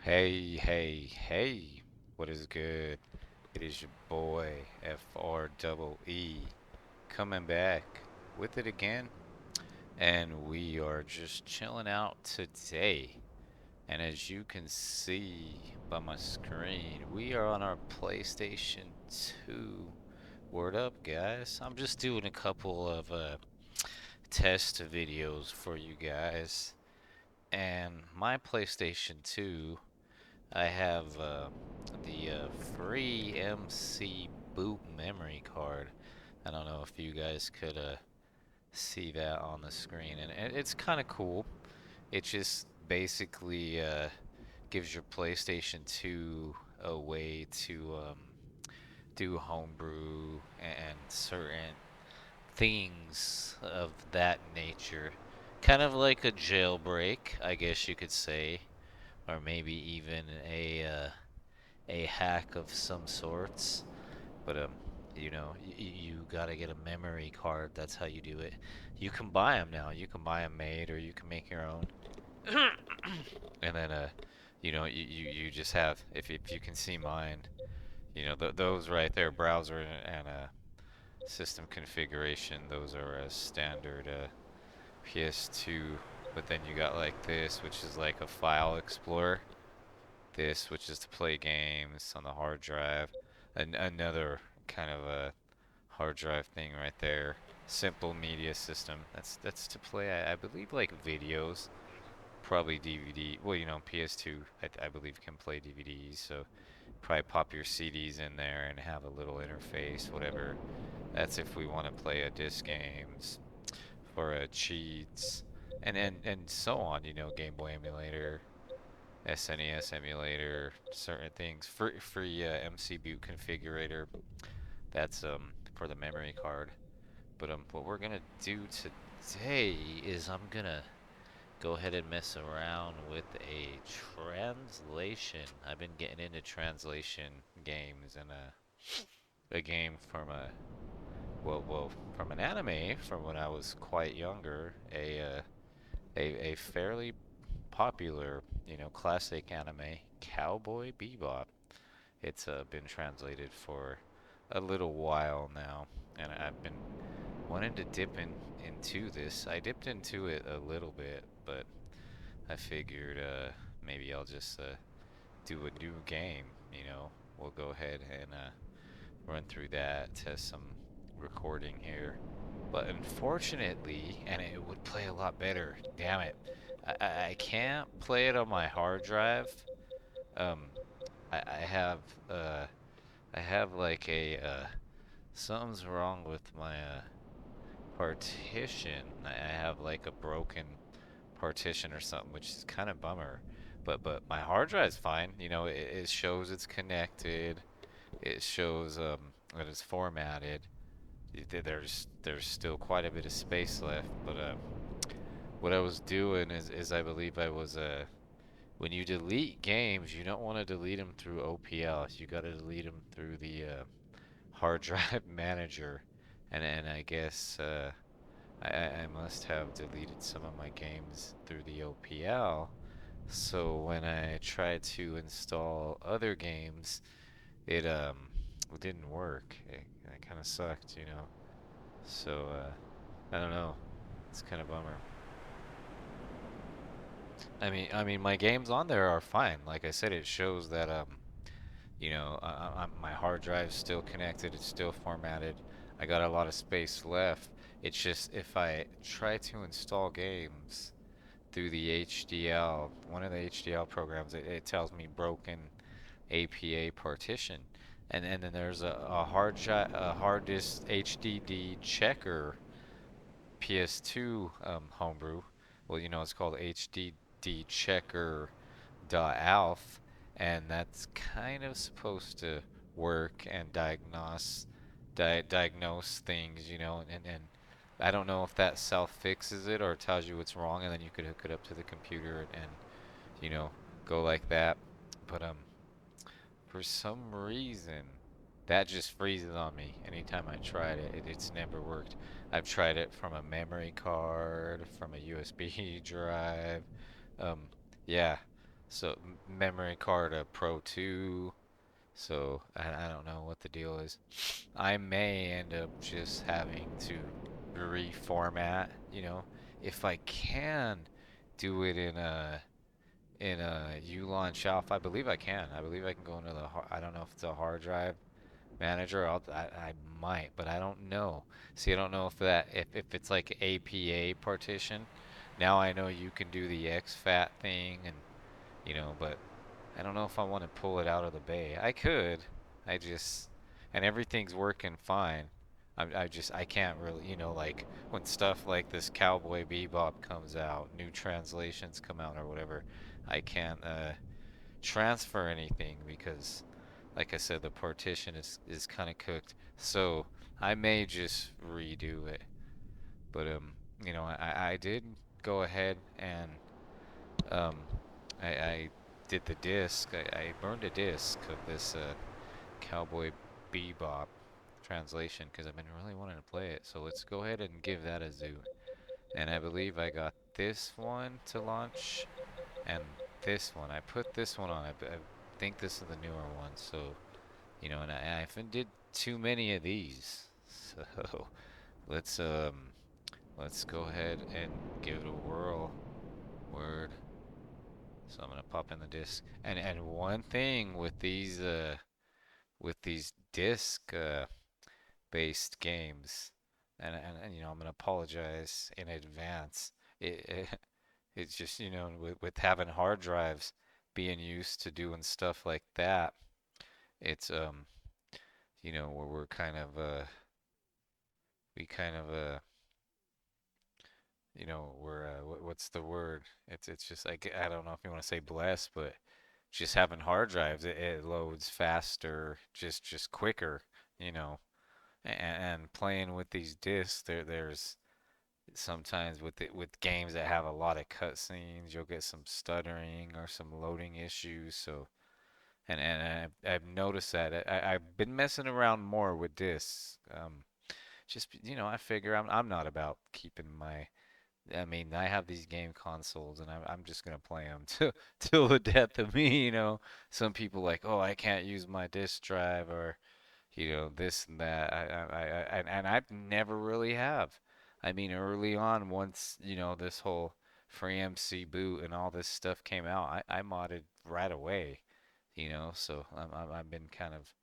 Hey, hey, hey, what is good? It is your boy FREE coming back with it again, and we are just chilling out today. And as you can see by my screen, we are on our PlayStation 2. Word up, guys. I'm just doing a couple of test videos for you guys. And my PlayStation 2, I have the free MC boot memory card. I don't know if you guys could see that on the screen, and it's kind of cool. It just basically gives your PlayStation 2 a way to do homebrew and certain things of that nature. Kind of like a jailbreak, I guess you could say, or maybe even a hack of some sorts. But you gotta get a memory card. That's how you do it. You can buy them now. You can buy them made, or you can make your own. And then you just have, if you can see mine, those right there, browser and system configuration. Those are a standard PS2. But then you got like this, which is like a file explorer. This, which is to play games on the hard drive. Another kind of a hard drive thing right there. Simple media system. That's to play. I believe like videos, probably DVD. Well, PS2 I believe can play DVDs, so probably pop your CDs in there and have a little interface, whatever. That's if we want to play a disc games for cheats and so on. Game Boy emulator, SNES emulator, certain things. Free MC boot configurator. That's for the memory card. But what we're gonna do today is I'm gonna go ahead and mess around with a translation. I've been getting into translation games, and a game from from an anime from when I was quite younger. A fairly popular, classic anime, Cowboy Bebop. It's been translated for a little while now, and I've been wanting to into this. I dipped into it a little bit, but I figured maybe I'll just do a new game. We'll go ahead and run through that, test some recording here. But unfortunately, and it would play a lot better. Damn it, I can't play it on my hard drive. Um, I have I have like a something's wrong with my partition. I have like a broken partition or something, which is kind of bummer. But my hard drive's fine. It shows it's connected. It shows that it's formatted. There's still quite a bit of space left. But what I was doing is I believe I was when you delete games, you don't want to delete them through OPL. You got to delete them through the hard drive manager. And I guess I must have deleted some of my games through the OPL. So when I tried to install other games, it didn't work. It kind of sucked. So I don't know. It's kind of bummer. I mean, my games on there are fine. Like I said, it shows that my hard drive's still connected. It's still formatted. I got a lot of space left. It's just if I try to install games through the HDL, one of the HDL programs, it tells me broken APA partition. And then there's a hard disk HDD checker PS2 homebrew. Well, it's called HDD checker alf, and that's kind of supposed to work and diagnose things, and I don't know if that self fixes it or tells you what's wrong, and then you could hook it up to the computer and you know go like that. But for some reason, that just freezes on me. Anytime I tried it's never worked. I've tried it from a memory card, from a USB drive. Um, yeah, So memory card Pro 2. So I don't know what the deal is. I may end up just having to reformat, if I can do it in a U-Launch Alpha. I believe I can. I believe I can go into I don't know if it's a hard drive manager. I might, but I don't know. See, I don't know if it's like APA partition. Now I know you can do the exFAT thing, and but I don't know if I want to pull it out of the bay. I could. I just and everything's working fine. I can't really, like when stuff like this Cowboy Bebop comes out, new translations come out or whatever, I can't transfer anything because, like I said, the partition is kind of cooked. So I may just redo it. But I did go ahead and um, I did the disc. I burned a disc of this Cowboy Bebop translation because I've been really wanting to play it. So let's go ahead and give that a zoo. And I believe I got this one to launch and this one. I put this one on. I think this is the newer one. So, and I haven't did too many of these. So let's um let's go ahead and give it a whirl. Word. So I'm gonna pop in the disc. And one thing with these disc based games, and I'm gonna apologize in advance. It's just with having hard drives being used to doing stuff like that, it's where we kind of we're what's the word? It's just like I don't know if you want to say blessed, but just having hard drives, it loads faster, just quicker, you know. And playing with these discs, there's sometimes with games that have a lot of cutscenes, you'll get some stuttering or some loading issues. So and I've noticed that I've been messing around more with discs. Just I figure I'm not about keeping my I mean, I have these game consoles, and I'm just gonna play them till the death of me. Some people like, oh, I can't use my disk drive, or this and that. And I've never really have. I mean, early on, once this whole FreeMC boot and all this stuff came out, I modded right away. So I've been kind of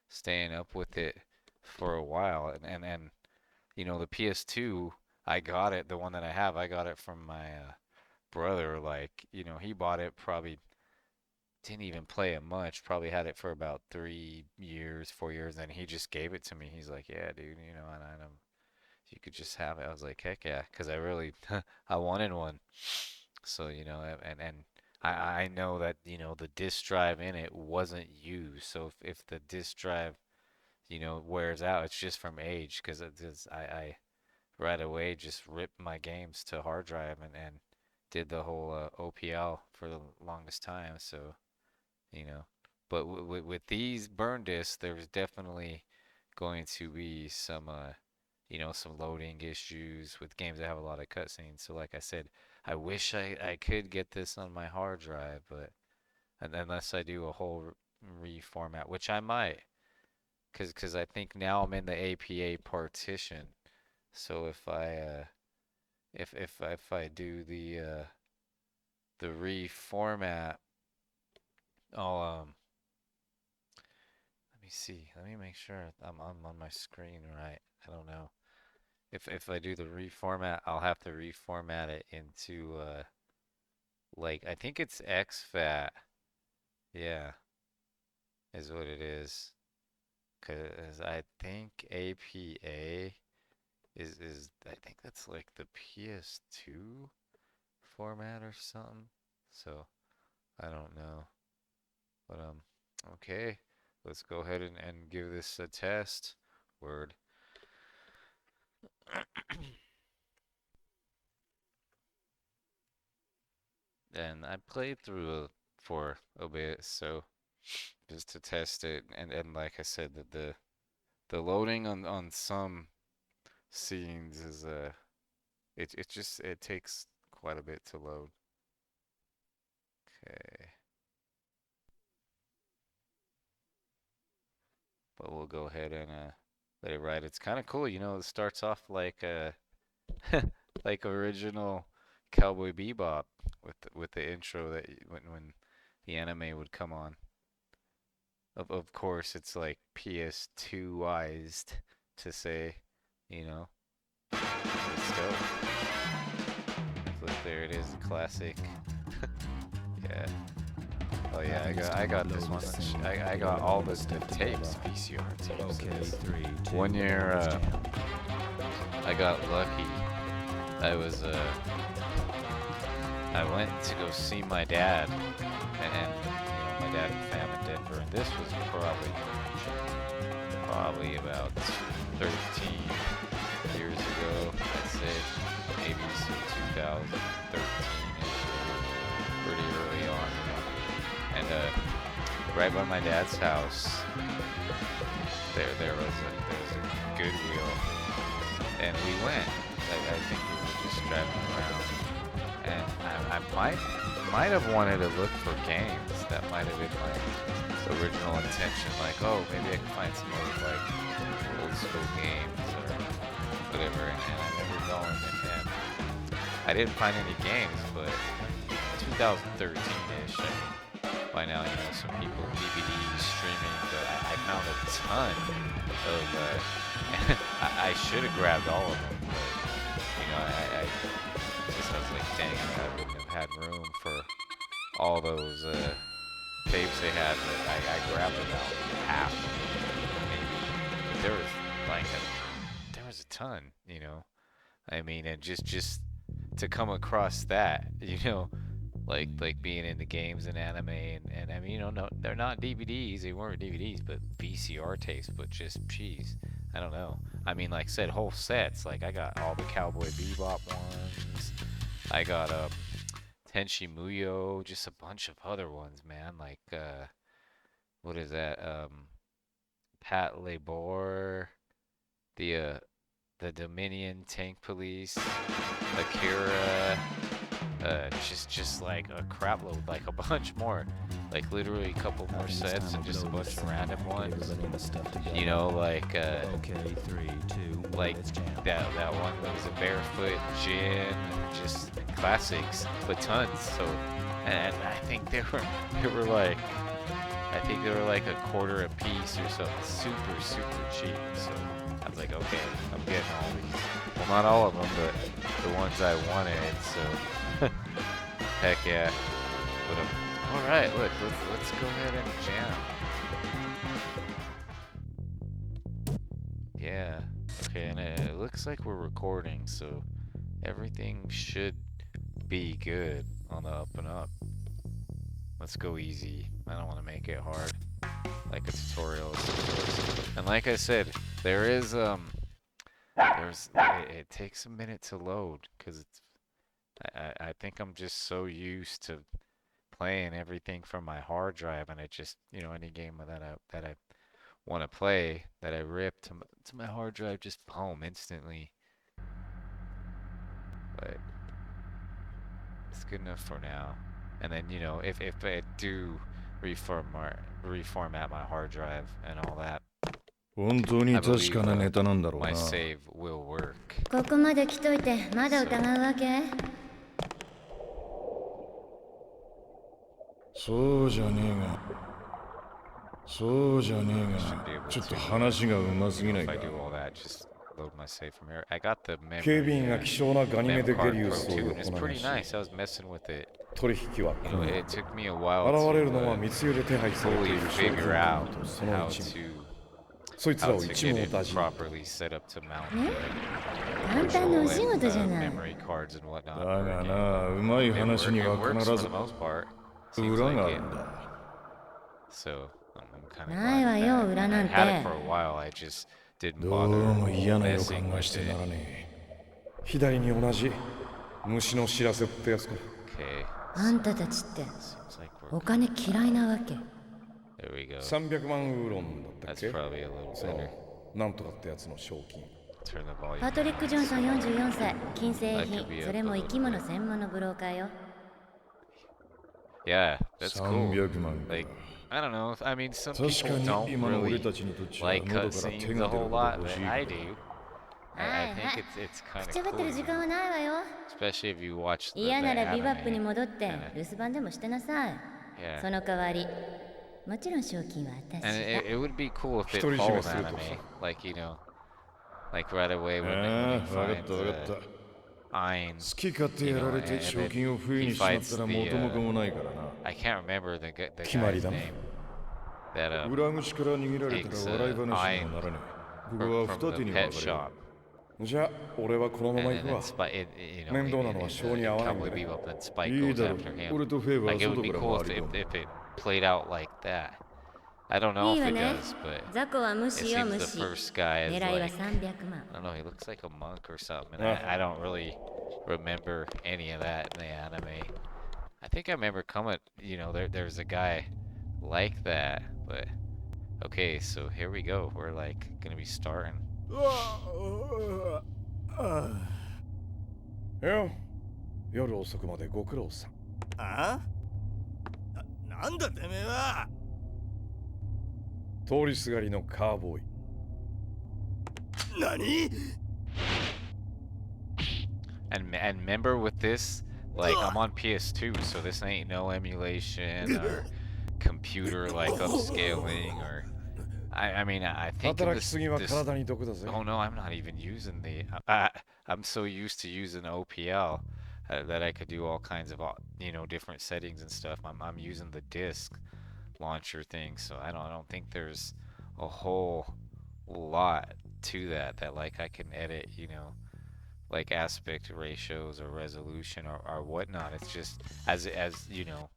staying up with it for a while, and the PS2, I got it, the one that I have, I got it from my brother. Like, he bought it, probably didn't even play it much, probably had it for about 3 years, 4 years, and he just gave it to me. He's like, yeah, dude, and you could just have it. I was like, heck yeah, because I really, I wanted one. So, and I know that, the disk drive in it wasn't used. So if the disk drive, wears out, it's just from age, because I right away just ripped my games to hard drive and did the whole OPL for the longest time. So, you know, but with these burn discs, there's definitely going to be some loading issues with games that have a lot of cutscenes. So, like I said, I wish I could get this on my hard drive, but unless I do a whole reformat, which I might, because I think now I'm in the APA partition. So if I do the reformat, I'll let me see. Let me make sure I'm on my screen right. I don't know. If I do the reformat, I'll have to reformat it into like I think it's exFAT. Yeah, is what it is. 'Cause I think APA is I think that's like the PS2 format or something. So I don't know. But okay. Let's go ahead and give this a test. Word. And I played through it for a bit, so just to test it. And like I said, the loading on some scenes is it takes quite a bit to load. Okay. But we'll go ahead and let it ride. It's kind of cool, you know. It starts off like like original Cowboy Bebop with the intro that when the anime would come on. Of course, it's like PS2ized to say, you know. Let's go. Look, there it is, the classic. Yeah. Oh yeah, I got this one. I got all the tapes, VCR tapes. Okay, 1 year, I got lucky. I went to go see my dad, and my dad and fam in Denver, and this was probably about 13 years ago, I'd say, maybe some 2013-ish, pretty early on, and right by my dad's house, there was a Goodwill, and we went. I think we were just driving around, and I might have wanted to look for games. That might have been my original intention. Like, oh, maybe I can find some like old school games or whatever. And I remember going, and I didn't find any games. But 2013-ish, by now, some people DVD streaming. But I found a ton of. I should have grabbed all of them. But, I was like, dang, I wouldn't have had room for all those tapes they had, but I grabbed about half, maybe. There was a ton, I mean, and just to come across that, like being into games and anime, and I mean, no, they're not DVDs, they weren't DVDs, but VCR tapes, but just, jeez, I don't know. I mean, like I said, whole sets, like I got all the Cowboy Bebop ones, I got Tenchi Muyo, just a bunch of other ones, man. Like what is that? Pat Labor, the Dominion Tank Police, Akira, just like a crap load, like a bunch more, like literally a couple more sets and just a bunch of random ones. Like like that one that was a Barefoot Gin, just classics, but tons. So, and I think they were like, a quarter a piece or something, super cheap. So I was like, okay, I'm getting all these. Well, not all of them, but the ones I wanted. So, heck yeah. But all right, look, let's go ahead and jam. Yeah. Okay, and it looks like we're recording, so everything should be good on the up and up. Let's go easy. I don't want to make it hard, like a tutorial. And like I said, it takes a minute to load, because I think I'm just so used to playing everything from my hard drive, and it just, any game that I want to play, that I rip to my hard drive, just boom, instantly. But it's good enough for now. And then, if I do reformat my hard drive and all that, I believe my save will work. ここまで来といてまだ疑うわけ？そうじゃねえがちょっと話がうますぎないか。警備員が希少なガニメデゲリウスを横流し、取引は困難。現れるのは密輸で手配されている商品とその一部。そいつらを一網打尽。簡単なお仕事じゃない。だがな、うまい話には必ず裏があるんだ。ないわよ、裏なんて。どうも嫌な予感がしてならねえ。左に同じ虫の知らせってやつか。あんたたちってお金嫌いなわけ。300万ウーロンだったっけ？そう、なんとかってやつの賞金。パトリック・ジョンソン44歳、金製品、それも生き物専門のブローカーよ。Yeah, that's cool. 300万か。 Like, I don't know. I mean, some 確 people かに don't 今の俺 really たちにとっちゃ like 喉から手 cutscenes が a 出る whole ほど lot, 欲 but しい I けど。 do. は I い think はい it's kind くちゃ of べって cool, る you 時 know? 間はないわよ Especially if you watch the 嫌ならビバップに anime. 戻って留守番でもしてなさい Yeah. その代わりもちろん賞金は私 And が it would be cool if it 独り占め followed すると anime. さ。 Like, you know, like right away あ when あ、 he わかっ finds たわかった。 Ayn, 好き勝手 you やら know, れて and 賞 then 金を不意 he にしまっ fights たら the, 元も子もないからな。 I can't remember the 決まり guy's だな。 name. That 裏口から逃げられた takes ら笑い話に Ayn もならねえ。ここ from は the 二手に pet 分かれよ shop. う。じゃあ、俺はこのまま And 行く then わ。 you know, 面倒なのは in 性に合わないん Cowboy だね。 Bebop, then Spike いい goes だろう。 after him. 俺とフェイブは Like, it would 外 be から cool 回り込む。 if it played out like that. I don't know いい if わ it ね does, but 雑魚は無 it 視よ seems 無 the 視 first guy is 狙いは like, 300万 I don't know, he looks like a monk or something. I don't really remember any of that in the anime. I think I remember you know, there's a guy like that, but okay, so here we go. We're like gonna be starting. よ、夜遅くまでご苦労さん。あなんだてめえは。通りすがりのカーボーイ。何 And remember with this, like I'm on PS2, so this ain't no emulation or computer like upscaling or I mean I think of 働きすぎは this 体に毒だぜ。 oh no, I'm not even using I'm so used to using OPL that I could do all kinds of you know different settings and stuff. I'm using the disc launcher thing, so I don't think there's a whole lot to that like I can edit, you know, like aspect ratios or resolution or whatnot. It's just as you know,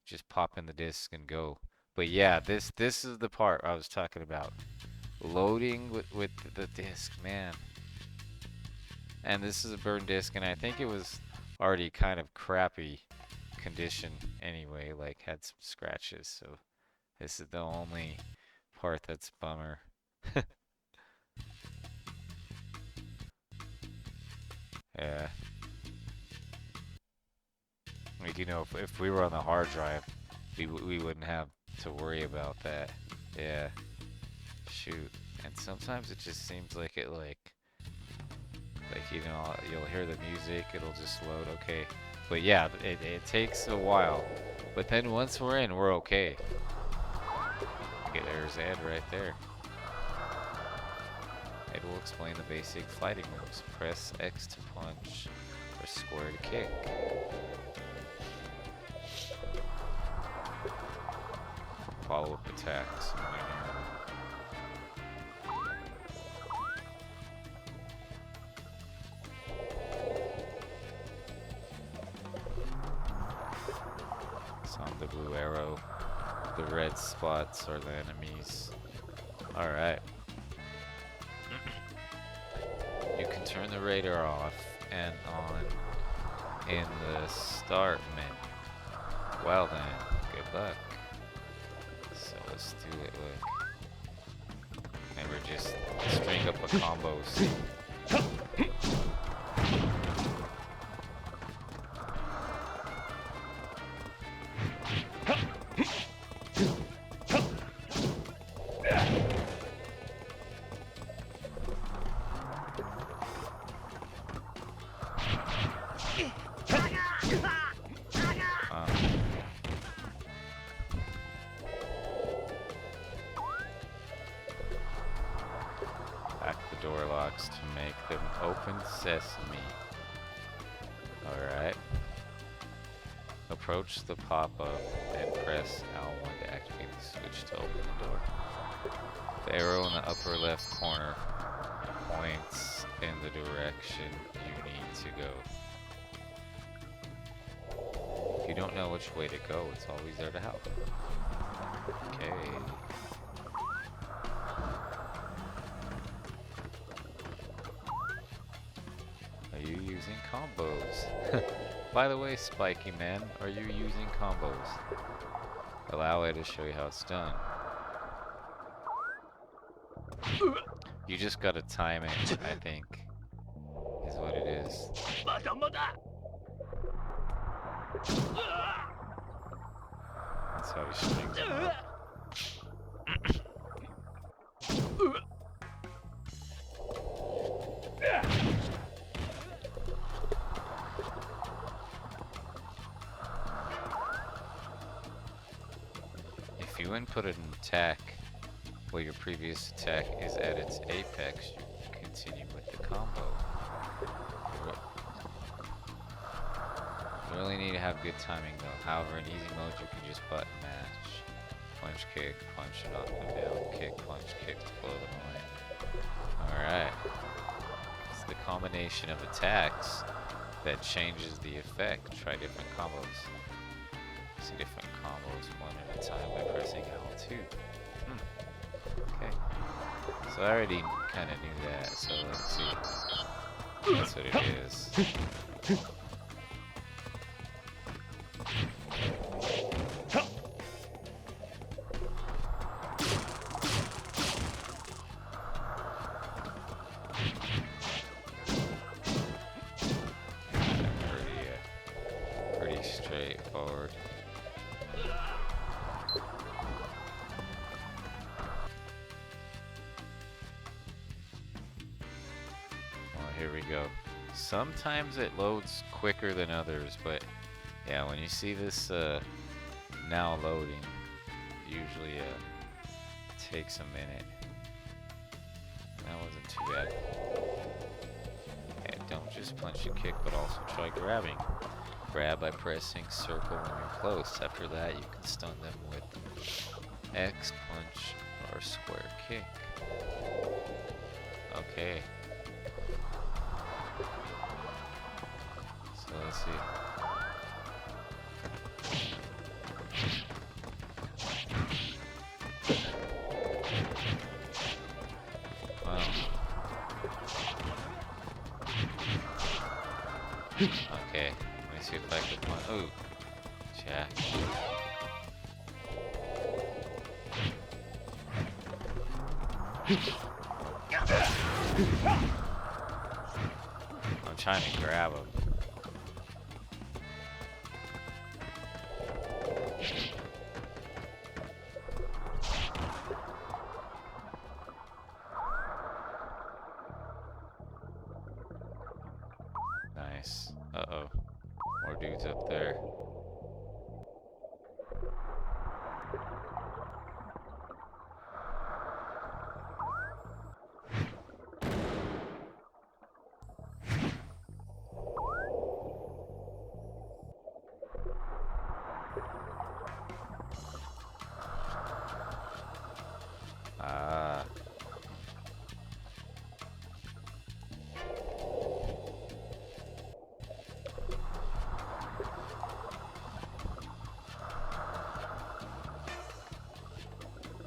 just pop in the disc and go. But yeah, this is the part I was talking about. Loading with the disc, man. And this is a burn disc, and I think it was already kind of crappy condition anyway, like had some scratches, so this is the only part that's bummer. Yeah. Like, you know, if we were on the hard drive, we wouldn't have to worry about that. Yeah. Shoot. And sometimes it just seems like it like you know, you'll hear the music, it'll just load, okay. But yeah, it takes a while. But then once we're in, we're okay. Okay, there's Ed right there. It will explain the basic fighting moves. Press X to punch, or square to kick. Follow-up attacks. It's on the blue arrow. The red spots are the enemies. Alright. You can turn the radar off and on in the start menu. Well then, good luck. So let's do it like... Remember, just string up the combos. Hack the door locks to make them open sesame. Alright. Approach the pop-up and press L1 to activate the switch to open the door. The arrow in the upper left corner points in the direction you need to go. If you don't know which way to go, it's always there to help. Okay. Are you using combos? By the way, Spiky Man, are you using combos? Allow it to show you how it's done. You just gotta time it, I think, is what it is. That's how he strings them up. If you input an attack while your previous attack is at its apex, you can continue with the combo. You really need to have good timing though. However, in easy mode you can just button mash. Punch, kick, punch, knock them down, kick, punch, kick to blow them away. Alright. It's the combination of attacks that changes the effect. Try different combos. See different combos one at a time by pressing L2. Okay. So I already kind of knew that, so let's see. That's what it is. Pretty straightforward. Here we go. Sometimes it loads quicker than others, but yeah, when you see this now loading, usually takes a minute. That wasn't too bad. Okay, don't just punch and kick, but also try grabbing. Grab by pressing circle when you're close. After that, you can stun them with X, punch, or square kick. Okay. So let's see. Wow. Okay, let me see if I can punch. Ooh, jack. I'm trying to grab him. Nice. Uh-oh. More dudes up there. Ah.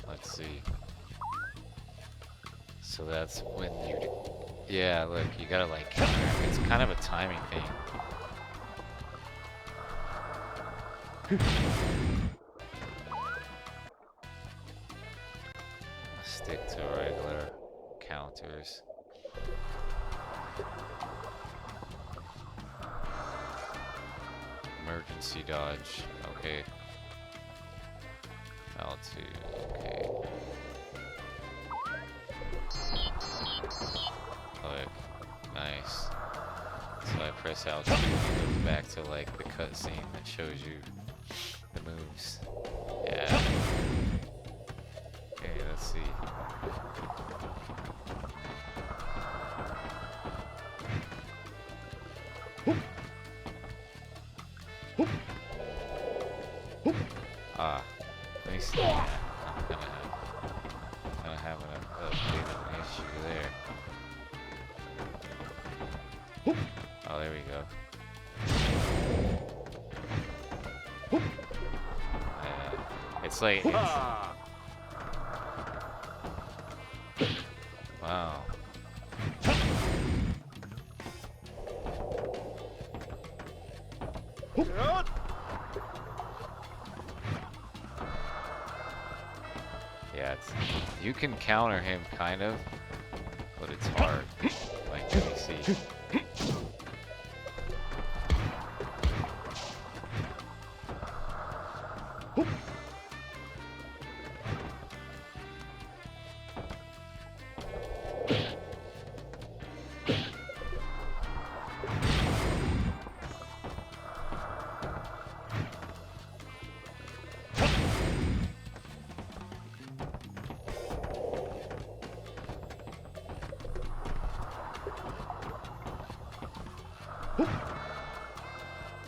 Let's see. So that's when you... Yeah, look, you gotta like... It's kind of a timing thing. Stick to regular counters. Emergency dodge. Okay. L2. Okay. Click. Nice. So I press L2 and it goes back to like the cutscene that shows you the moves. Yeah. Okay, let's see. Ah, let me see. I'm gonna have a bit of an issue there. Oh, there we go. It's like... Wow. Yeah, you can counter him kind of, but it's hard. Like, let me see.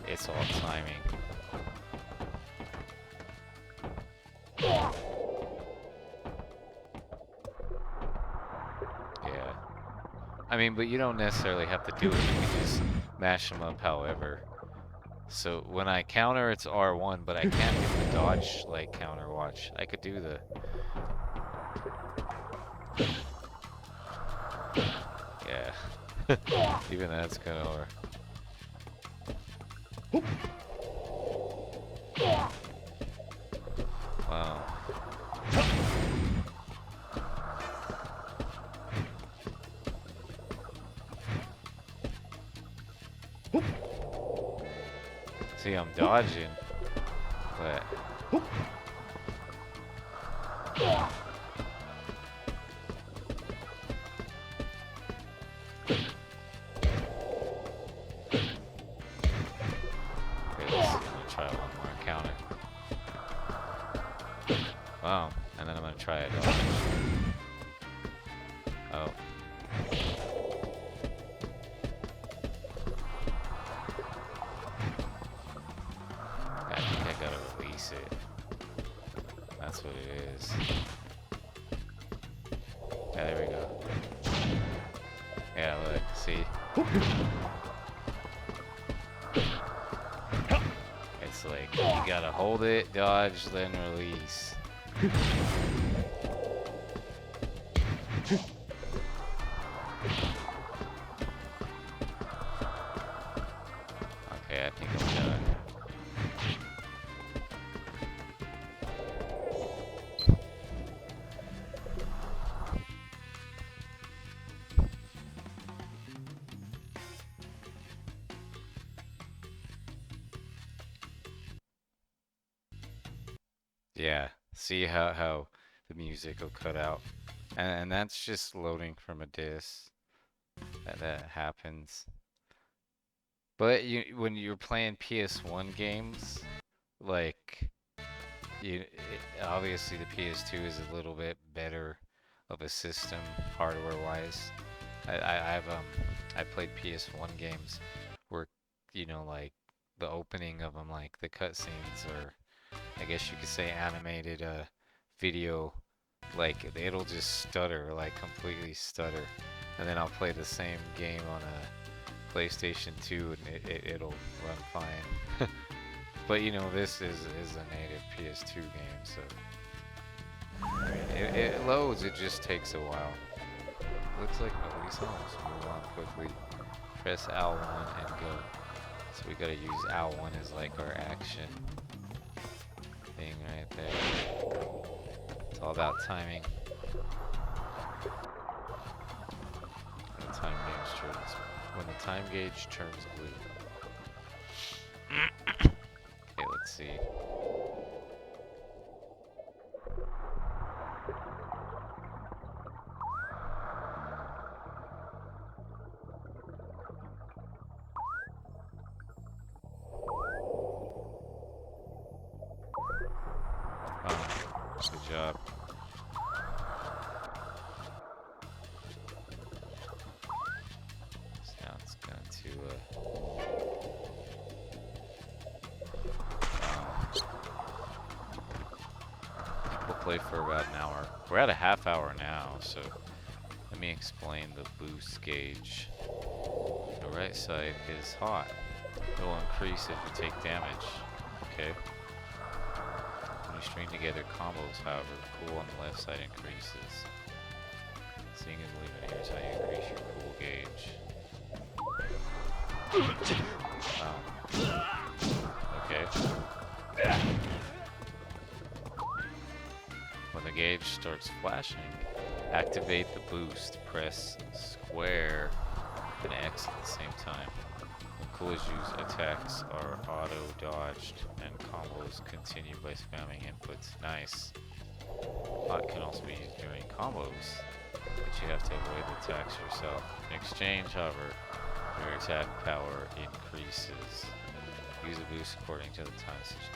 It's all timing. Yeah. I mean, but you don't necessarily have to do it. You can just mash them up however. So when I counter, it's R1, but I can't do the dodge like counter. Watch. I could do the. Yeah. Even that's kind of hard. Wow. See, I'm dodging, but okay, let's see. I'm gonna try one more counter. Wow, and then I'm gonna try it. Oh. I think I gotta release it. That's what it is. Yeah, there we go. Yeah, look, see? It's like, you gotta hold it, dodge, then release. Okay, I think I'm done. Yeah, see how the music will cut out. And that's just loading from a disk. That happens. But when you're playing PS1 games, like obviously the PS2 is a little bit better of a system hardware-wise. I played PS1 games where like the opening of them, like the cutscenes, or I guess you could say animated video, like it'll just stutter, like completely stutter, and then I'll play the same game on a PlayStation 2 and it'll run fine. But this is a native PS2 game, so it loads, it just takes a while. Looks like nobody's home, so move on quickly. Press L1 and go. So we gotta use L1 as like our action thing right there. It's all about timing. When the time gauge turns blue. Okay, let's see. Good job. So now it's going to we'll play for about an hour. We're at a half hour now, so let me explain the boost gauge. The right side is hot. It will increase if you take damage. Okay. When you string together combos, however, cool on the left side increases. Seeing and believing, here's how you increase your cool gauge. Wow. Okay. When the gauge starts flashing, activate the boost. Press square and X at the same time. When cool use, attacks are auto-dodged and combos continue by spamming inputs. Nice. Hot can also be used during combos, but you have to avoid the attacks yourself. In exchange, however, your attack power increases. Use a boost according to the time switch.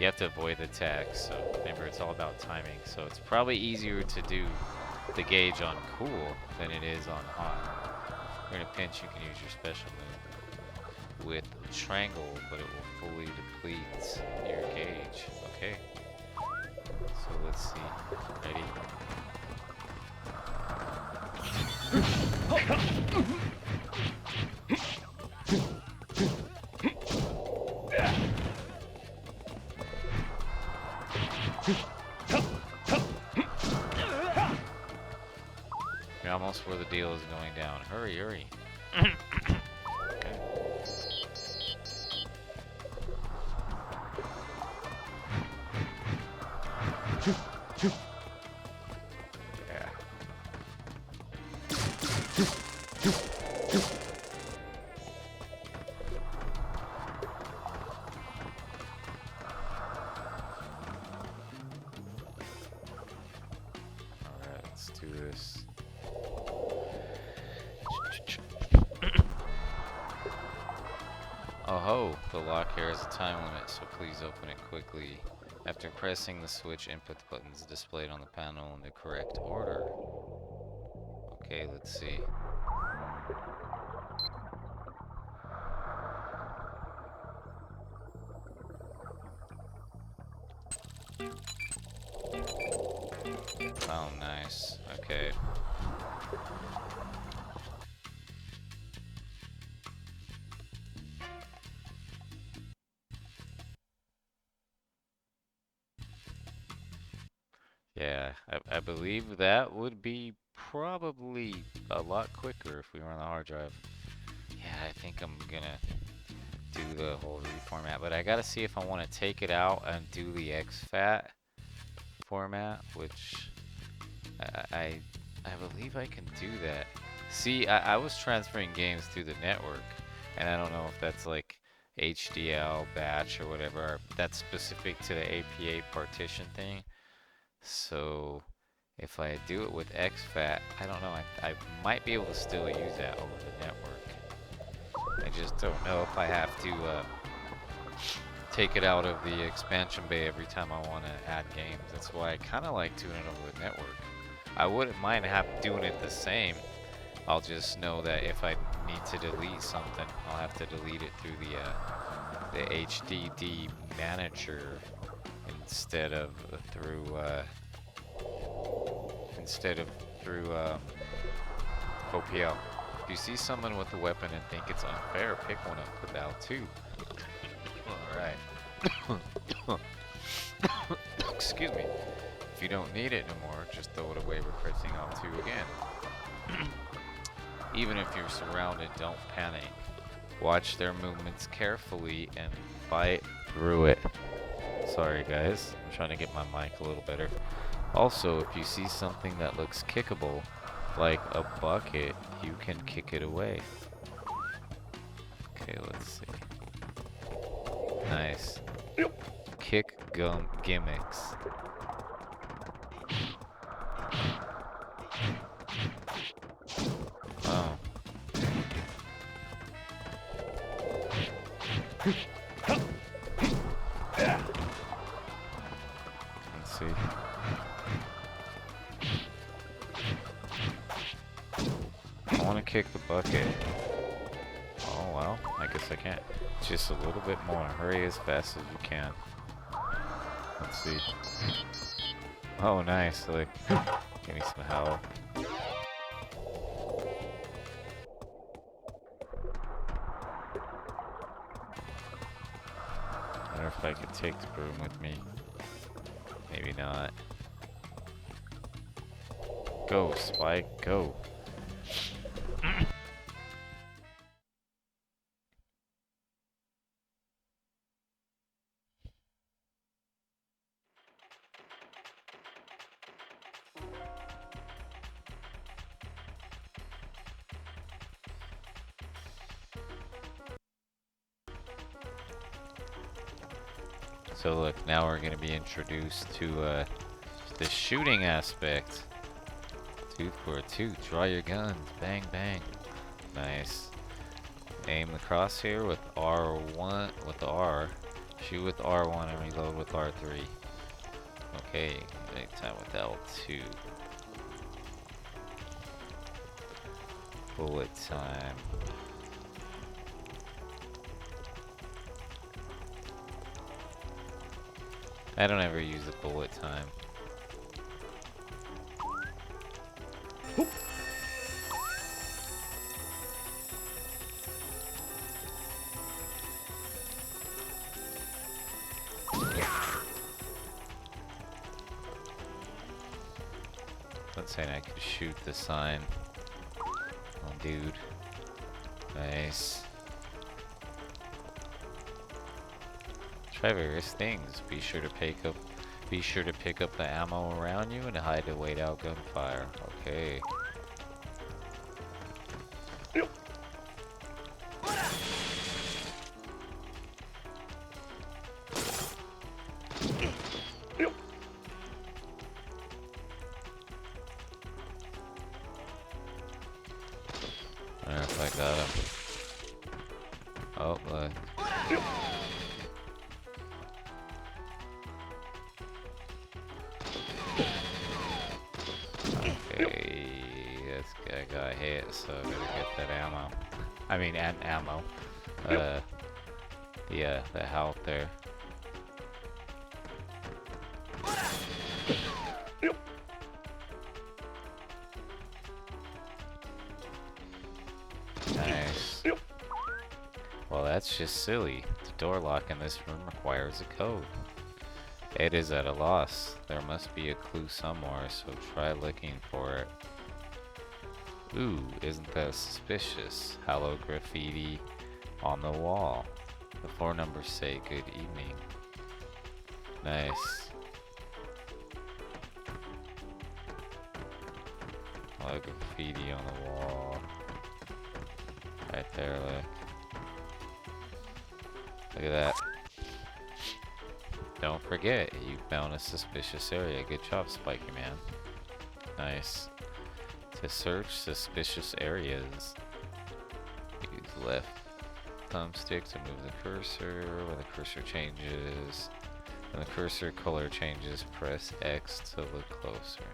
You have to avoid the attacks, so remember it's all about timing. So it's probably easier to do the gauge on cool than it is on hot. If you're in a pinch, you can use your special move. with triangle, but it will fully deplete your gauge. Okay. So let's see. Ready? You're almost where the deal is going down. Hurry, hurry. Okay. Yeah. Alright, let's do this. Oh ho, the lock here has a time limit, so please open it quickly. After pressing the switch, input the buttons displayed on the panel in the correct order. Okay, let's see. Oh, nice. Okay. Yeah, I believe that would be probably a lot quicker if we were on the hard drive. Yeah, I think I'm gonna do the whole reformat, but I gotta see if I want to take it out and do the exFAT format, which I believe I can do that. See, I was transferring games through the network, and I don't know if that's like HDL, batch, or whatever. That's specific to the APA partition thing. So if I do it with exFAT, I don't know, I might be able to still use that over the network. I just don't know if I have to take it out of the expansion bay every time I want to add games. That's why I kind of like doing it over the network. I wouldn't mind doing it the same. I'll just know that if I need to delete something, I'll have to delete it through the HDD manager instead of through OPL. If you see someone with a weapon and think it's unfair, pick one up with L2. Alright. Excuse me. If you don't need it anymore, just throw it away by pressing L2 again. Even if you're surrounded, don't panic. Watch their movements carefully and fight through it. Sorry guys, I'm trying to get my mic a little better. Also, if you see something that looks kickable, like a bucket, you can kick it away. Okay, let's see. Nice. Kick gimmicks. Oh. Let's see. I want to kick the bucket. Oh well, I guess I can't. Just a little bit more. Hurry as fast as you can. Let's see. Oh nice, like, give me some help. I wonder if I could take the broom with me. Maybe not. Go, Spike, go. So look, now we're going to be introduced to the shooting aspect. Tooth for a tooth. Draw your guns. Bang, bang. Nice. Aim the crosshair with R1, with the R. Shoot with R1 and reload with R3. Okay, make time with L2. Bullet time. I don't ever use the bullet time. Not saying I could shoot the sign. Oh, dude. Nice. Try various things. Be sure to pick up the ammo around you and hide to wait out gunfire. Okay. I don't know if I got him. Oh, look. Okay, this guy got hit, so I gotta get that ammo. I mean, and ammo. Yeah, the health there. Nice. Well, that's just silly. The door lock in this room requires a code. It is at a loss. There must be a clue somewhere, so try looking for it. Ooh, isn't that suspicious? Hello graffiti on the wall. The 4 numbers say good evening. Nice. Hello graffiti on the wall. Right there, look. Look at that. Don't forget, you found a suspicious area. Good job, Spiky Man. Nice. To search suspicious areas, use left thumbstick to move the cursor. When the cursor changes, when the cursor color changes, press X to look closer.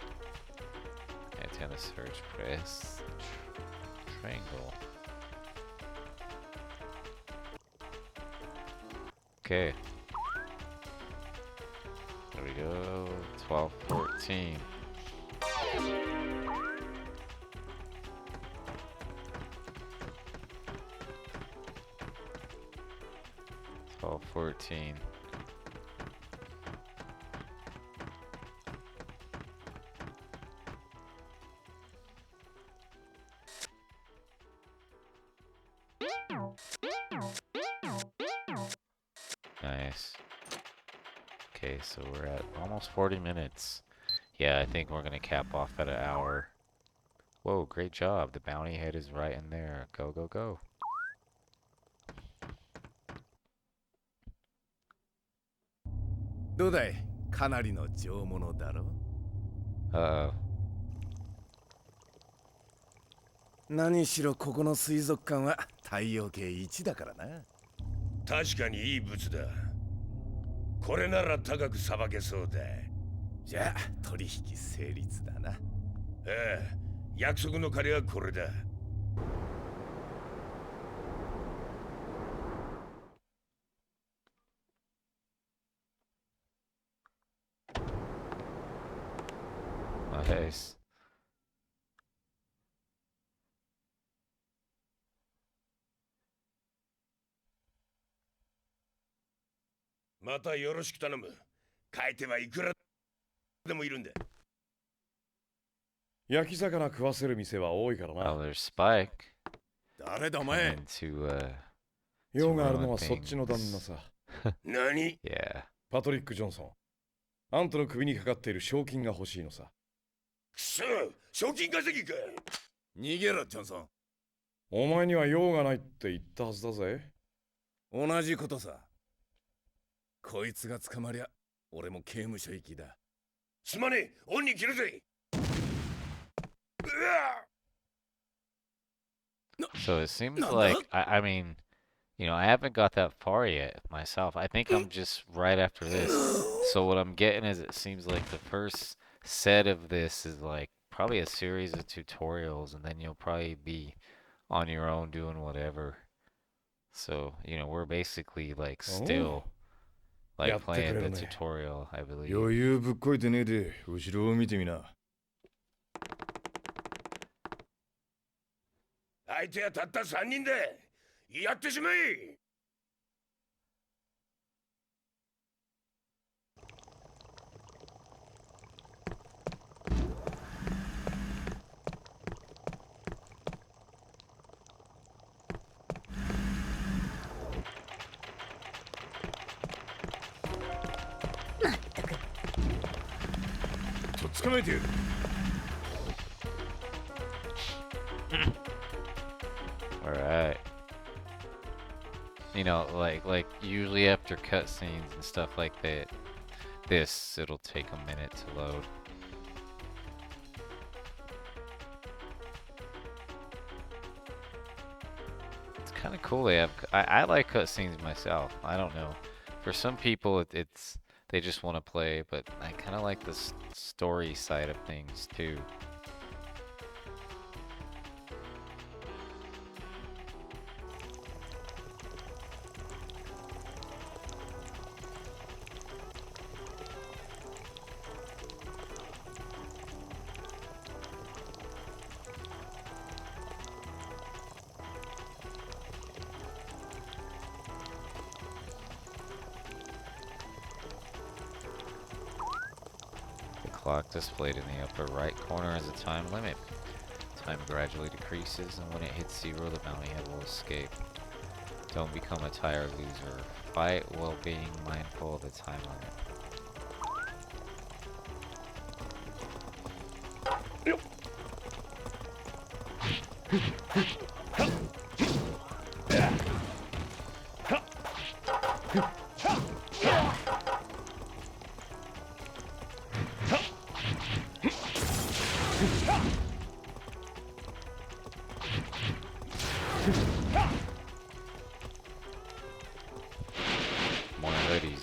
And to search, press triangle. Okay. There we go. 12:14. 12:14. Nice. Okay, so we're at almost 40 minutes. Yeah, I think we're gonna cap off at an hour. Whoa, great job. The bounty head is right in there. Go, go, go. Uh-oh. 何しろここの水族館は太陽系1だからな。確かにいい物だ。これなら高くさばけそうだ。じゃあ取引成立だな。ああ、約束の借りはこれだ。Nice. またよろしく頼む。買い手はいくらでもいるんだ。焼き魚食わせる店は多いからな。Oh, there's Spike. 誰だお前。 To, 用があるのはそっちの旦那さ。何？ yeah. パトリック・ジョンソン。あんたの首にかかっている賞金が欲しいのさ。くそ、賞金稼ぎか。逃げろジョンソン。お前には用がないって言ったはずだぜ。同じことさ。こいつが捕まりゃ俺も刑務所行きだ。すまねえ、恩に切るぜ。So it seems like, I mean, you know, I haven't got that far yet myself. I think I'm just right after this. So what I'm getting is it seems like the first set of this is like probably a series of tutorials, and then you'll probably be on your own doing whatever. So, you know, we're basically like still like playing the tutorial, I believe. 余裕ぶっこいてねえで後ろを見てみな。相手はたった3人でやってしまえ。まったく。とっ捕まえてやる。Alright. You know, like usually after cutscenes and stuff like that, it'll take a minute to load. It's kind of cool they have. I like cutscenes myself. I don't know. For some people, they just want to play, but I kind of like the story side of things too. Clock displayed in the upper right corner has a time limit. Time gradually decreases, and when it hits 0, the bounty head will escape. Don't become a tire loser. Fight while being mindful of the time limit. More hoodies.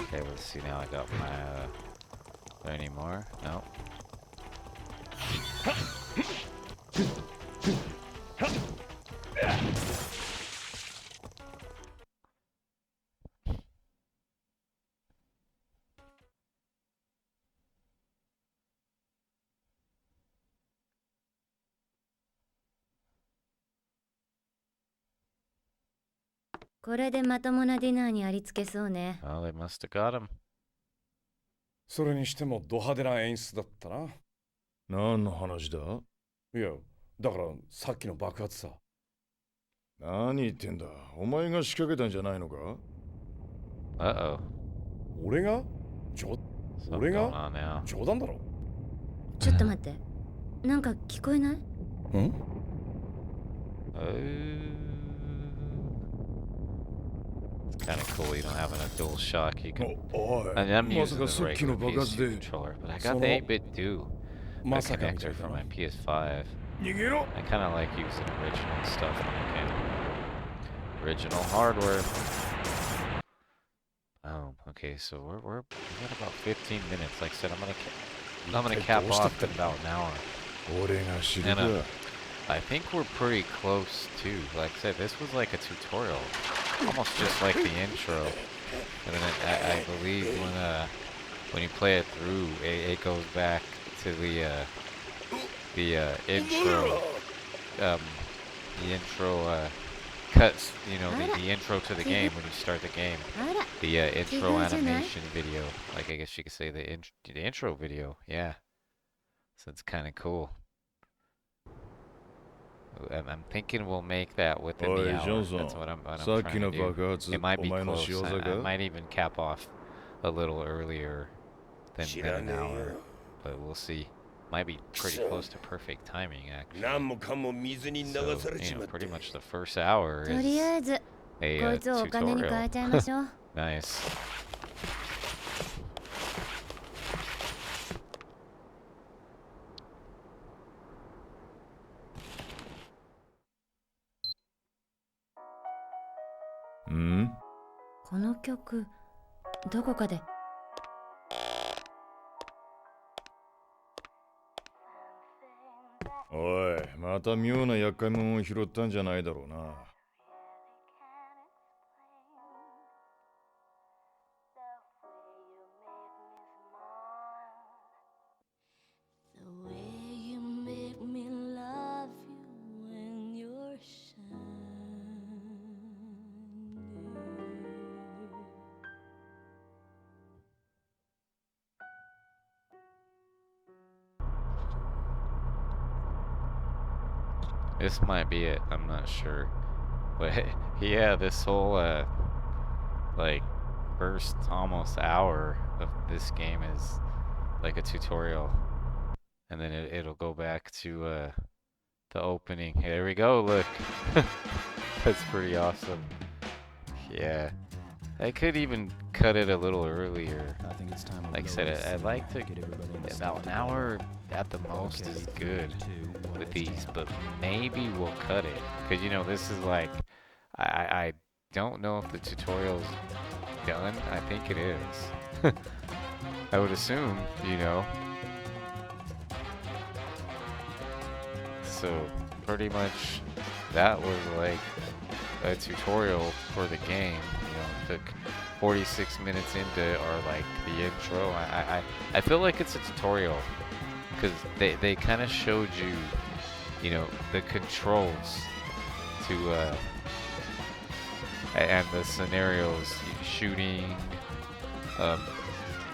Okay, let's see now. I got my. Are there any more? No. Oh, they must have got him. それにしてもド派手な演出だったな。何の話だ？いや、だからさっきの爆発さ。何言ってんだ？お前が仕掛けたんじゃないのか？ Uh-oh. 俺が？俺が？冗談だろ。ちょっと待って。なんか聞こえない？ん？ It's kind of cool. You don't have a dual shock. You can. I'm using the regular PS2 controller, but I got the 8-bit too. A connector for my PS5. I kind of like using original stuff when I can. Original hardware. Oh, okay. So we're at about 15 minutes. Like I said, I'm gonna cap off in about an hour. And I think we're pretty close too. Like I said, this was like a tutorial, almost just like the intro. And then I believe when you play it through, it goes back to the intro, cuts. You know, the intro to the game when you start the game. The intro animation video, like I guess you could say the intro video. Yeah, so it's kind of cool. I'm thinking we'll make that within the hour. That's what I'm trying to do. It might be close. I might even cap off a little earlier than an hour, but we'll see. Might be pretty close to perfect timing, actually. So, you know, pretty much the first hour is a tutorial. Nice. Hmm? この曲どこかでまた妙な厄介者を拾ったんじゃないだろうな。This might be it. I'm not sure. But yeah, this whole like first almost hour of this game is like a tutorial, and then it'll go back to the opening. There we go. Look, that's pretty awesome. Yeah, I could even cut it a little earlier. I think it's time. Like I said, I'd like to get about an hour at the most is good with these, but maybe we'll cut it, because you know this is like I don't know if the tutorial's done. I think it is. I would assume, you know. So pretty much that was like a tutorial for the game. You know, took 46 minutes into, or like the intro. I feel like it's a tutorial because they kind of showed you, you know, the controls to and the scenarios, shooting,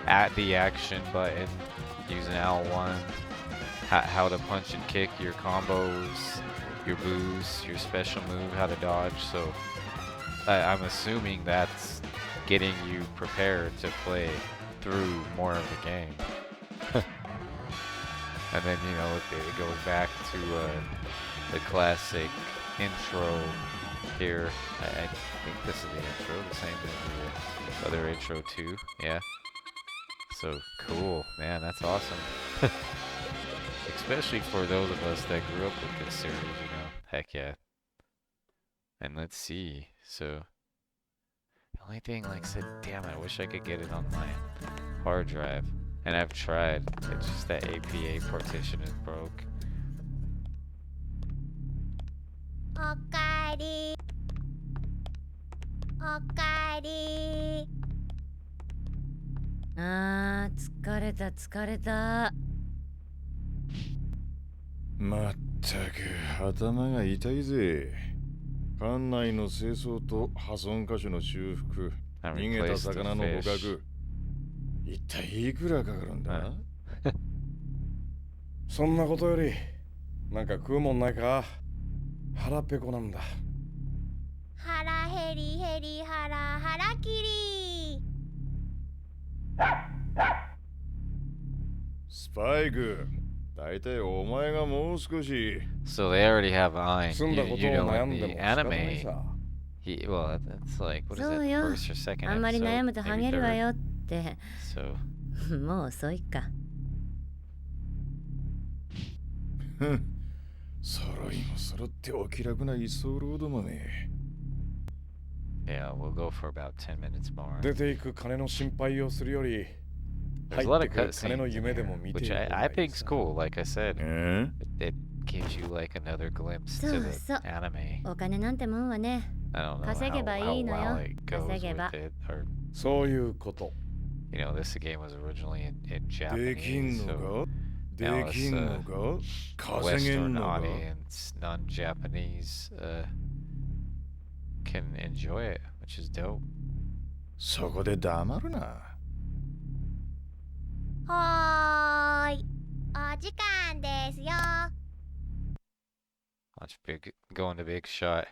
at the action button using L1, how to punch and kick, your combos, your boosts, your special move, how to dodge. So I'm assuming that's getting you prepared to play through more of the game. And then, you know, it goes back to the classic intro here. I think this is the intro, the same as the other intro too. Yeah. So cool, man. That's awesome. Especially for those of us that grew up with this series, you know. Heck yeah. And let's see. So the only thing, like I said, damn, I wish I could get it on my hard drive. And I've tried. It's just that APA partition is broke. Okaeri. Okaeri. あー、疲れた疲れた。まったく頭が痛いぜ。館内の清掃と破損箇所の修復、逃げた魚の捕獲。一体いくらかかるんだ？そんなことより、なんか食うもんないか？腹ペコなんだ。腹ヘリヘリ腹腹切り。スパイク。大体お前がもう少し。So they already have Ein. You know, in the anime, well, that's like, what is it, first or second あんまり悩むと episode? ハゲ Maybe るわ third? よって。So. もう遅いか。揃いも揃ってお気楽な居候どもね。Yeah, we'll go for about 10 minutes more. 出ていく金の心配をするより。There's a lot of cutscenes in here, which I think's cool. Like I said, it gives you like another glimpse to the anime. お金なんてもんはね。 I don't know 稼げばいいのよ。 how well it goes 稼げば。 with it, or そういうこと。 you know, this game was originally in Japanese, so で now き it's んのか？稼げん Western のか？ audience, non-Japanese, can enjoy it, which is dope. そこで黙るな。はーい。お時間ですよ。 Watch big, going to big shot.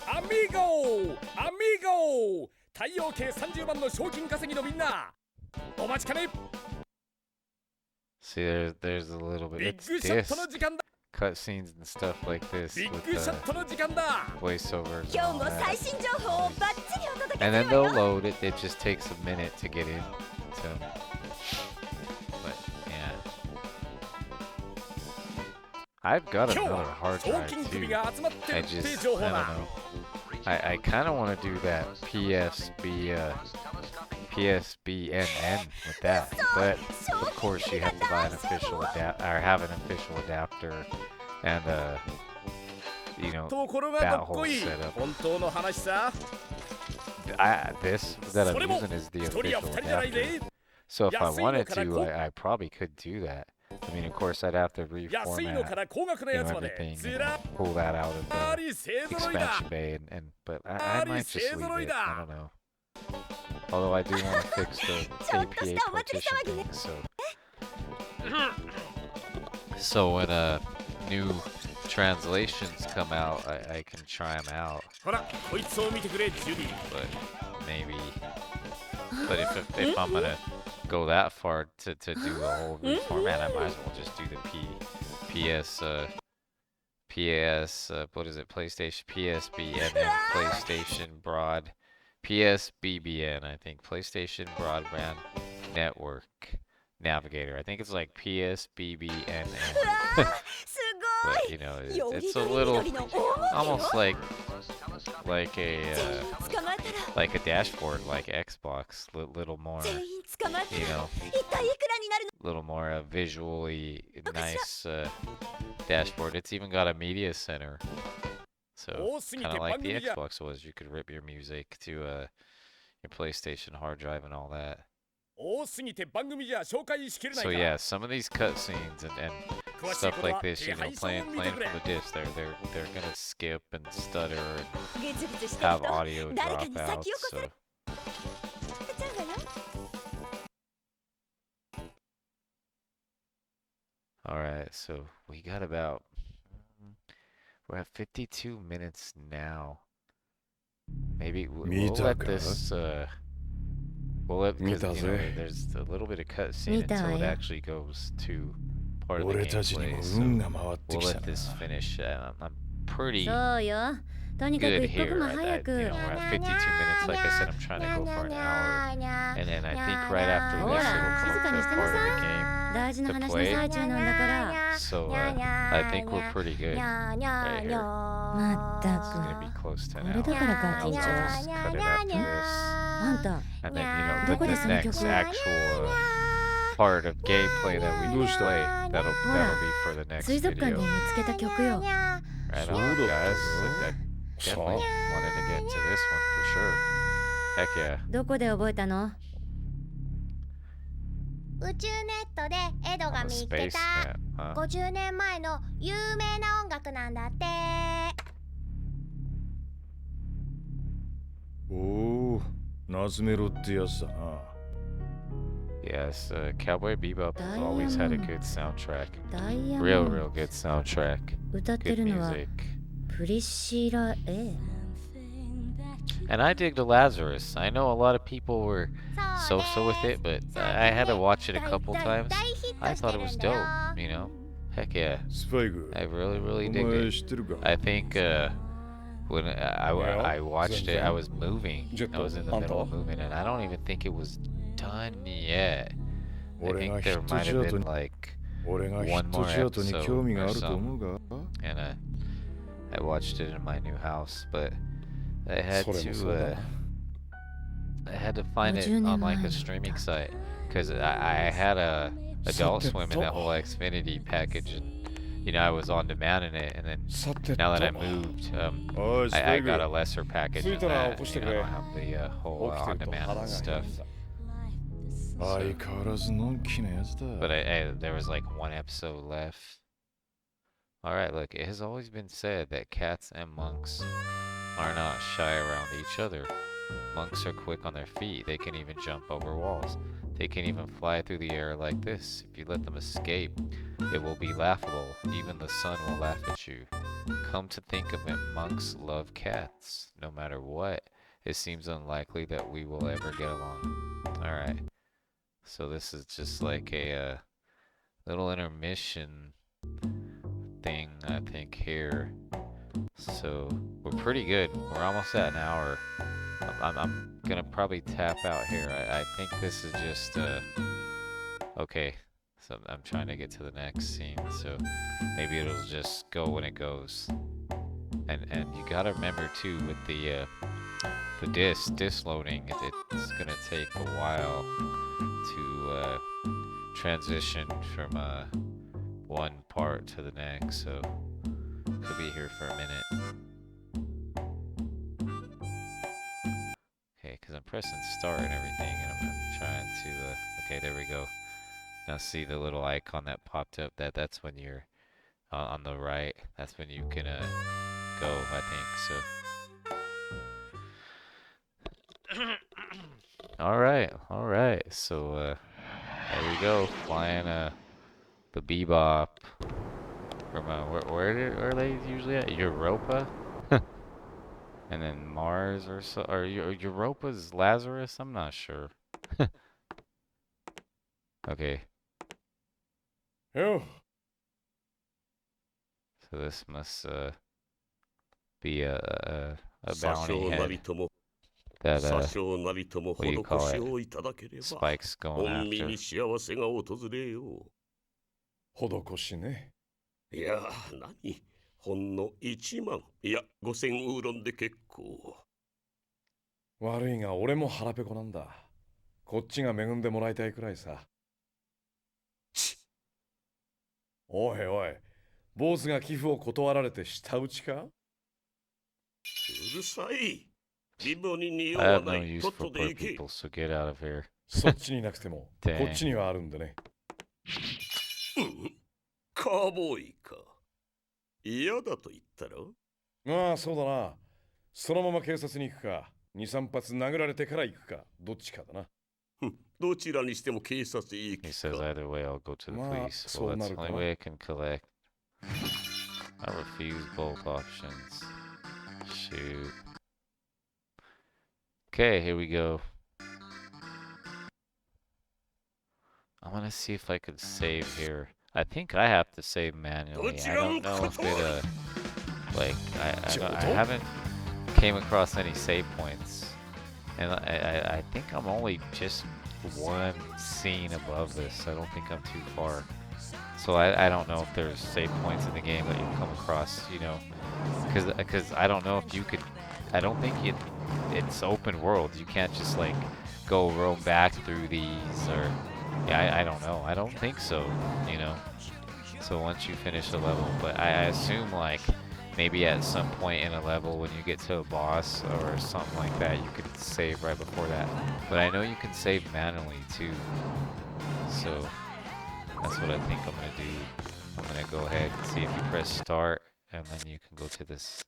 Amigo! Amigo! 太陽系30番の賞金稼ぎのみんなお待ちかね See, there's a little bit. ビッ It's グショッ this トの時間だ cutscenes and stuff like this ビッ with グショットの時間だ voiceovers and 今 all 日も that. 最新情報をバッチリお届け And す then るわ they'll よ。 load it. It just takes a minute to get in. So, but yeah, I've got 今日 another は hard 賞 drive 金首 too. が集まってる I って just 情報 I だ don't know. I kind of want to do that PSBNN with that, but of course you have to buy an official have an official adapter and you know, ところが that どっ whole こい setup. 本当の話さ This that そ I'm れも using is the 一人や official 二人じゃない adapter. ぜ So if I 安いの wanted から to, I probably could do that. I mean, of course, I'd have to 安いのか reformat, ら高額な you や know, つまで everything ず and ら pull that out of り the 勢ぞろいだ expansion bay, but I might just leave it. I don't know. Although I do want to fix the APA partition thing, so when new translations come out, I can try them out. ほらこいつを見てくれジュディ But maybe, but if I'm gonna go that far to do the whole reformat, I might as well just do the what is it, PlayStation PSBN and PlayStation PSBBN, I think, PlayStation Broadband Network Navigator. I think it's like PSBBN. But you know, it's a little almost like a dashboard like Xbox, little more, you know, little more visually nice dashboard. It's even got a media center, so kind of like the Xbox was. You could rip your music to your PlayStation hard drive and all that. 多すぎて番組じゃ紹介しきれない So から yeah, some of these cutscenes and stuff like this, you know, playing from the disc, they're gonna skip and stutter and have audio dropouts. So all right, so we got we're at 52 minutes now. Maybe we'll let this because you know, there's a little bit of cutscene until it actually goes to part of the gameplay. So we'll let this finish. I'm pretty good here. You know, we're at 52 minutes. Like I said, I'm trying to go for an hour, and then I think right after this it'll come up to a part of the game to play. So I think we're pretty good right here. It's gonna be close to an hour. I'll just cut it after this. And then, you know, the next actual part of gameplay that we play, that'll be for the next video. Right on, guys. I definitely wanted to get to this one for sure. Heck yeah. どこで覚えたの？宇宙ネットでエドが On the 見つけ space た net, huh? 50年前の有名な音楽なんだって。おお、ナズメロってやつだな。Yes, Cowboy Bebop has always had a good soundtrack. ダイヤモン Real good soundtrack. 歌ってる Good のは music. プリシラ A。 And I dig the Lazarus. I know a lot of people were so-so with it, but I had to watch it a couple times. I thought it was dope, you know? Heck yeah. スパイク、 I really お dig 前 it. 知ってるか？ I think when I watched it, I was moving. I was in the middle of moving, and I don't even think it was done yet. I think there might have been like 俺がヒ one ット more チャートに興味 episode があ or ると思う something, が？ and I watched it in my new house, but I had それもそうだ to な。 I had to find it on like a streaming site because I had a Adult Swim in that whole Xfinity package, and you know I was on demand in it, and then さて now that I moved, おい、スパ I イク。 got a lesser package 着い than たら that. 起こして You く know, I れ。 don't have the whole 起きて on ると demand 腹が and 減 stuff. るんだ。相変わらずのんきなやつだ。 But there was like one episode left. Alright, look, it has always been said that cats and monks are not shy around each other. Monks are quick on their feet. They can even jump over walls. They can even fly through the air like this. If you let them escape, it will be laughable. Even the sun will laugh at you. Come to think of it, monks love cats. No matter what, it seems unlikely that we will ever get along. Alright. So this is just like a little intermission thing, I think, here. So we're pretty good. We're almost at an hour. I'm gonna probably tap out here. I think this is just okay. So I'm trying to get to the next scene, so maybe it'll just go when it goes. And you gotta remember too with the disk loading, it's gonna take a while to transition from one part to the next, so could be here for a minute. Okay, because I'm pressing start and everything, and I'm trying to. Okay, there we go. Now see the little icon that popped up. That's when you're on the right. That's when you can go, I think. So. All right. So there we go, flying the Bebop from where are they usually at? Europa, and then Mars or Europa's Lazarus. I'm not sure. Okay. Oh. So this must be a bounty head that what do you call it? Spike's going after. 施しね。いや、何ほんの1万、いや、5000ウーロンで結構。悪いが俺も腹ペコなんだ。こっちが恵んでもらいたいくらいさ。おいおい、ボスが寄付を断られて舌打ちか？うるさい。貧乏人に用 I は have な no い。 use とっ for とで poor 行け。 people, so get out of here. そっちになくてもこ Dang. っちにはあるんでね。カーボーイか。嫌だと言ったろ？ああ、そうだな。そのまま警察に行くか、2、3発殴られてから行くか、どっちかだな。どちらにしても警察へ行 He く says か。 either way I'll go to the まあ、 police. そ Well, うな that's る the か only な。 way I can collect. I refuse both options. Shoot. Okay, here we go. I want to see if I could save here. I think I have to save manually. I don't know if it like I haven't came across any save points, and I think I'm only just one scene above this. I don't think I'm too far. So I don't know if there's save points in the game that you come across, you know, because I don't know if you could. I don't think it's open world. You can't just like go roam back through these or yeah, I don't know. I don't think so, you know. So once you finish a level, but I assume like maybe at some point in a level when you get to a boss or something like that, you could save right before that. But I know you can save manually too. So that's what I think I'm gonna do. I'm gonna go ahead and see if you press start and then you can go to this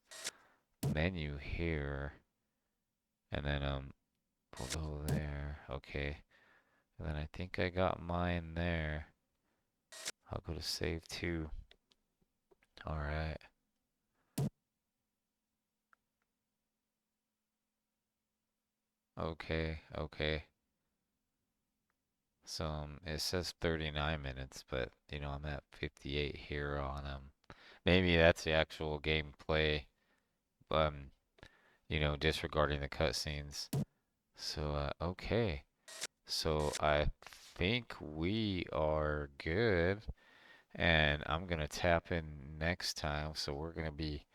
menu here. And then below there. Okay. And then I think I got mine there. I'll go to save 2. Alright. Okay. So it says 39 minutes, but you know, I'm at 58 here on maybe that's the actual gameplay. You know, disregarding the cutscenes. So okay. So I think we are good. And I'm gonna tap in next time, so we're gonna be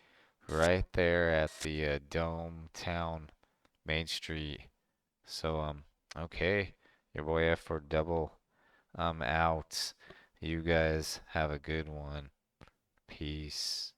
right there at the Dome Town Main Street. So okay, your boy F for double. I'm out. You guys have a good one. Peace.